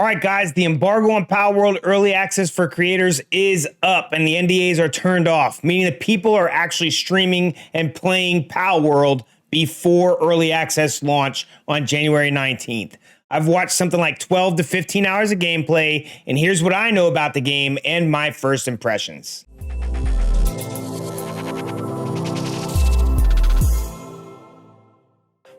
All right, guys, the embargo on Palworld early access for creators is up and the NDAs are turned off, meaning that people are actually streaming and playing Palworld before early access launch on January 19th. I've watched something like 12 to 15 hours of gameplay, and here's what I know about the game and my first impressions.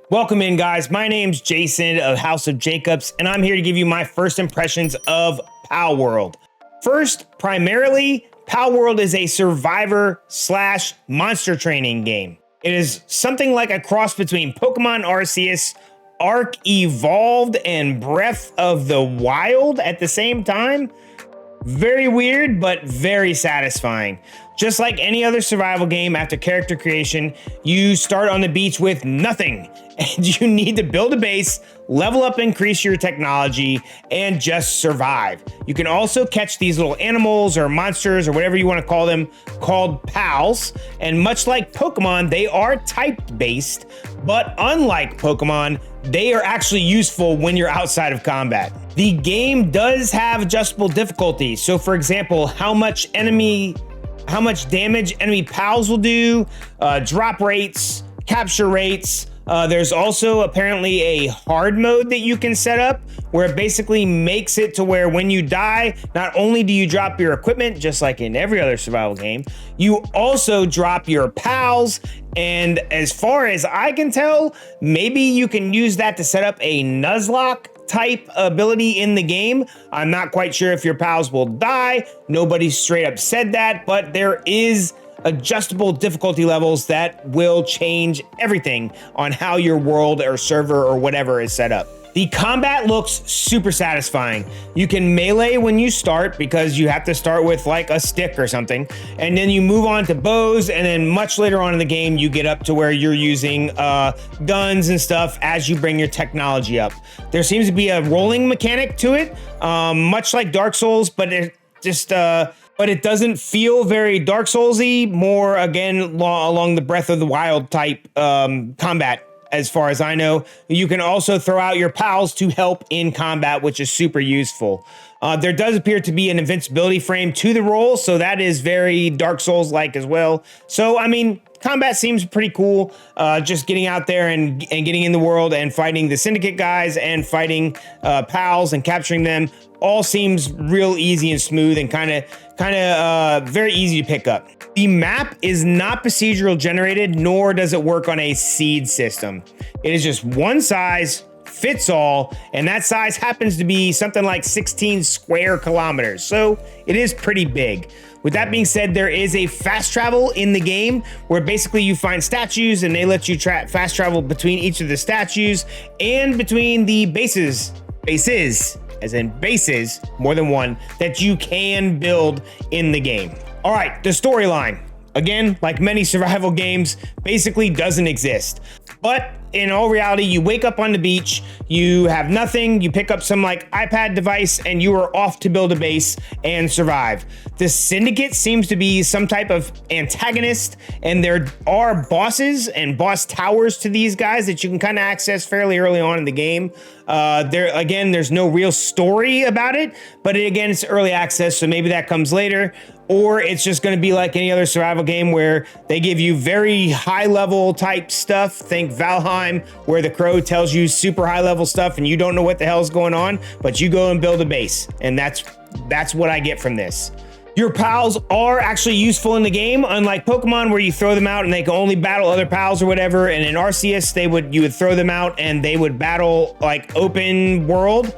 Welcome in, guys. My name's Jason of House of Jacobs, and I'm here to give you my first impressions of Palworld. First, primarily, Palworld is a survivor slash monster training game. It is something like a cross between Pokemon Arceus, Arc Evolved, and Breath of the Wild at the same time. Very weird, but very satisfying. Just like any other survival game, after character creation, you start on the beach with nothing, and you need to build a base, level up, increase your technology, and just survive. You can also catch these little animals or monsters or whatever you want to call them, called pals, and much like Pokemon, they are type-based, but unlike Pokemon, they are actually useful when you're outside of combat. The game does have adjustable difficulties. So for example, how much damage enemy pals will do, drop rates, capture rates. There's also apparently a hard mode that you can set up where it basically makes it to where when you die, not only do you drop your equipment, just like in every other survival game, you also drop your pals. And as far as I can tell, maybe you can use that to set up a Nuzlocke type ability in the game. I'm not quite sure if your pals will die. Nobody straight up said that, but there is adjustable difficulty levels that will change everything on how your world or server or whatever is set up. The combat looks super satisfying. You can melee when you start because you have to start with like a stick or something, and then you move on to bows, and then much later on in the game you get up to where you're using guns and stuff as you bring your technology up. There seems to be a rolling mechanic to it, much like Dark Souls, but it just but it doesn't feel very Dark Souls-y, more again along the Breath of the Wild type combat. As far as I know, you can also throw out your pals to help in combat, which is super useful. There does appear to be an invincibility frame to the roll, so that is very Dark Souls-like as well. So, I mean, combat seems pretty cool. Just getting out there and getting in the world and fighting the Syndicate guys and fighting pals and capturing them all seems real easy and smooth and kind of very easy to pick up. The map is not procedural generated, nor does it work on a seed system. It is just one size fits all, and that size happens to be something like 16 square kilometers. So it is pretty big. With that being said, there is a fast travel in the game where basically you find statues and they let you fast travel between each of the statues and between the bases, as in bases, more than one, that you can build in the game. All right, the storyline, again, like many survival games, basically doesn't exist. But in all reality, you wake up on the beach, you have nothing, you pick up some like iPad device, and you are off to build a base and survive. The Syndicate seems to be some type of antagonist, and there are bosses and boss towers to these guys that you can kind of access fairly early on in the game. There's no real story about it, but it's early access, so maybe that comes later. Or it's just going to be like any other survival game where they give you very high level type stuff. Think Valheim, where the crow tells you super high level stuff and you don't know what the hell's going on, but you go and build a base. And that's what I get from this. Your pals are actually useful in the game, unlike Pokemon where you throw them out and they can only battle other pals or whatever. And in Arceus, you would throw them out and they would battle like open world.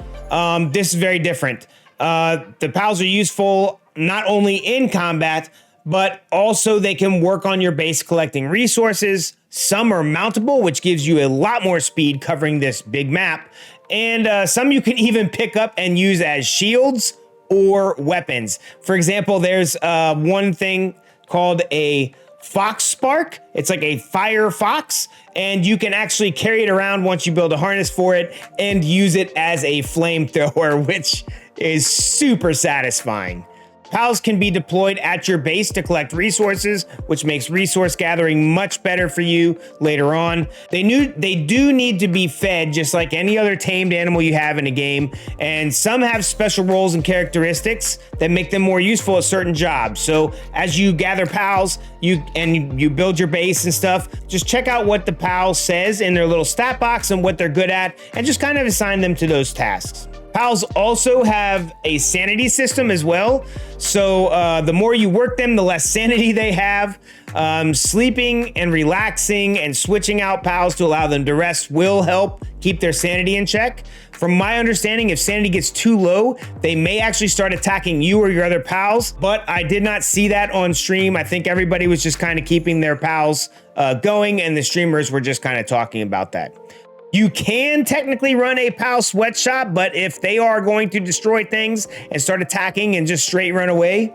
This is very different. The pals are useful not only in combat, but also they can work on your base collecting resources. Some are mountable, which gives you a lot more speed covering this big map. And some you can even pick up and use as shields or weapons. For example, there's one thing called a Fox Spark. It's like a fire fox, and you can actually carry it around once you build a harness for it and use it as a flamethrower, which is super satisfying. Pals can be deployed at your base to collect resources, which makes resource gathering much better for you later on. They do need to be fed just like any other tamed animal you have in a game, and some have special roles and characteristics that make them more useful at certain jobs. So as you gather pals, you build your base and stuff, just check out what the pal says in their little stat box and what they're good at, and just kind of assign them to those tasks. Pals also have a sanity system as well. So the more you work them, the less sanity they have. Sleeping and relaxing and switching out pals to allow them to rest will help keep their sanity in check. From my understanding, if sanity gets too low, they may actually start attacking you or your other pals, but I did not see that on stream. I think everybody was just kind of keeping their pals going, and the streamers were just kind of talking about that. You can technically run a pal sweatshop, but if they are going to destroy things and start attacking and just straight run away,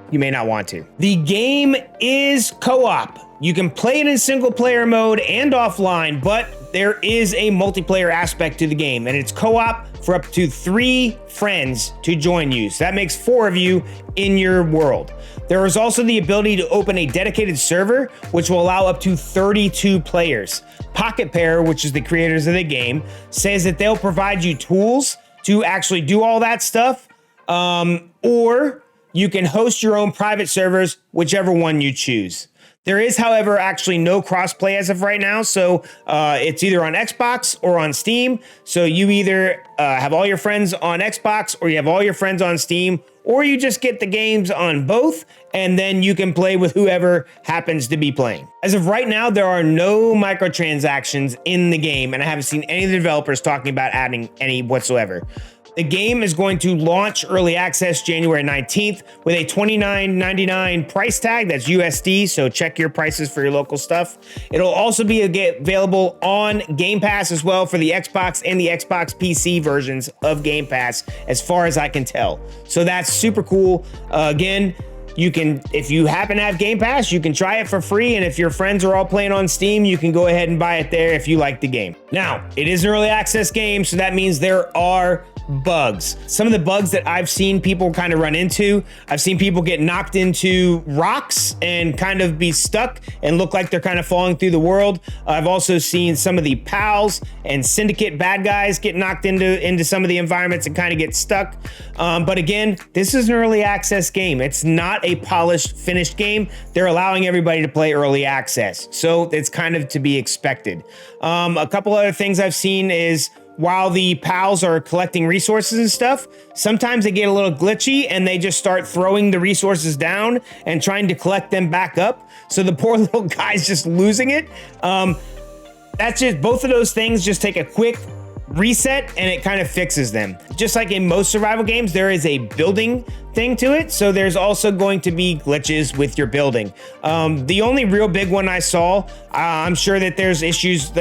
you may not want to. The game is co-op. You can play it in single player mode and offline, but there is a multiplayer aspect to the game, and it's co-op for up to 3 friends to join you. So that makes 4 of you in your world. There is also the ability to open a dedicated server, which will allow up to 32 players. Pocket Pair, which is the creators of the game, says that they'll provide you tools to actually do all that stuff, or you can host your own private servers, whichever one you choose. There is, however, actually no crossplay as of right now, so it's either on Xbox or on Steam. So you either have all your friends on Xbox, or you have all your friends on Steam, or you just get the games on both, and then you can play with whoever happens to be playing. As of right now, there are no microtransactions in the game, and I haven't seen any of the developers talking about adding any whatsoever. The game is going to launch early access January 19th with a $29.99 price tag. That's USD, so check your prices for your local stuff. It'll also be available on Game Pass as well for the Xbox and the Xbox PC versions of Game Pass, as far as I can tell. So that's super cool. Again, you can, if you happen to have Game Pass, you can try it for free. And if your friends are all playing on Steam, you can go ahead and buy it there if you like the game. Now, it is an early access game, so that means there are bugs. Some of the bugs that I've seen people kind of run into, I've seen people get knocked into rocks and kind of be stuck and look like they're kind of falling through the world. I've also seen some of the pals and syndicate bad guys get knocked into some of the environments and kind of get stuck. But again, this is an early access game. It's not a polished, finished game. They're allowing everybody to play early access, so it's kind of to be expected. A couple other things I've seen is, while the pals are collecting resources and stuff, sometimes they get a little glitchy and they just start throwing the resources down and trying to collect them back up. So the poor little guy's just losing it. That's just, both of those things just take a quick reset and it kind of fixes them. Just like in most survival games, there is a building thing to it, so there's also going to be glitches with your building. The only real big one I saw, I'm sure that there's issues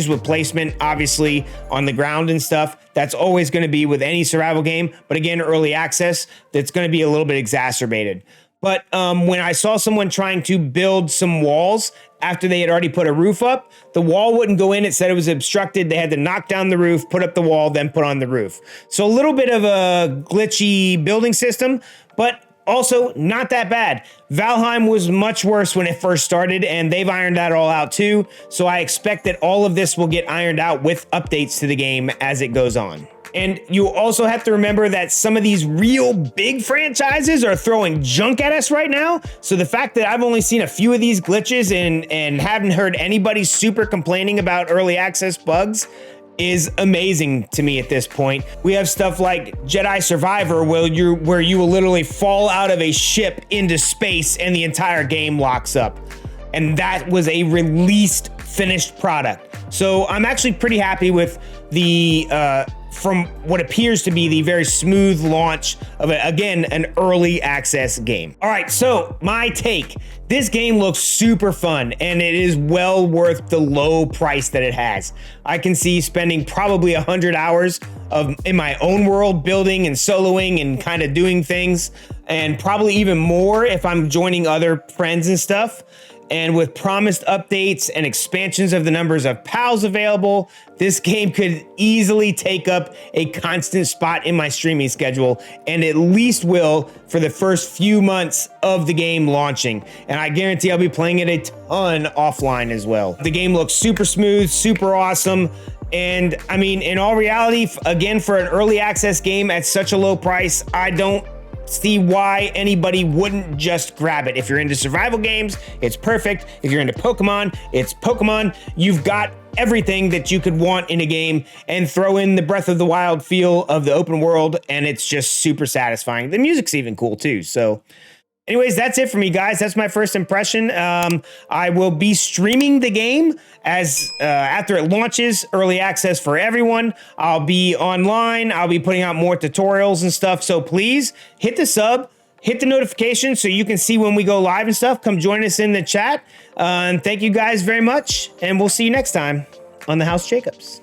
with placement, obviously, on the ground and stuff. That's always going to be with any survival game, but again, early access, that's going to be a little bit exacerbated. But when I saw someone trying to build some walls after they had already put a roof up, the wall wouldn't go in. It said it was obstructed. They had to knock down the roof, put up the wall, then put on the roof. So a little bit of a glitchy building system, but also not that bad. Valheim was much worse when it first started, and they've ironed that all out too. So I expect that all of this will get ironed out with updates to the game as it goes on. And you also have to remember that some of these real big franchises are throwing junk at us right now. So the fact that I've only seen a few of these glitches and haven't heard anybody super complaining about early access bugs is amazing to me at this point. We have stuff like Jedi Survivor where you will literally fall out of a ship into space and the entire game locks up. And that was a released finished product. So I'm actually pretty happy with the from what appears to be the very smooth launch of, again, an early access game. All right, so my take. This game looks super fun, and it is well worth the low price that it has. I can see spending probably 100 hours in my own world building and soloing and kind of doing things, and probably even more if I'm joining other friends and stuff. And with promised updates and expansions of the numbers of pals available, this game could easily take up a constant spot in my streaming schedule, and at least will for the first few months of the game launching. And I guarantee I'll be playing it a ton offline as well. The game looks super smooth, super awesome. And I mean, in all reality, again, for an early access game at such a low price, I don't see why anybody wouldn't just grab it. If you're into survival games, it's perfect. If you're into Pokemon, it's Pokemon. You've got everything that you could want in a game, and throw in the Breath of the Wild feel of the open world, and it's just super satisfying. The music's even cool too. So anyways, that's it for me, guys. That's my first impression. I will be streaming the game as after it launches, early access for everyone. I'll be online. I'll be putting out more tutorials and stuff. So please hit the sub, hit the notification so you can see when we go live and stuff. Come join us in the chat. And thank you guys very much. And we'll see you next time on the House Jacobs.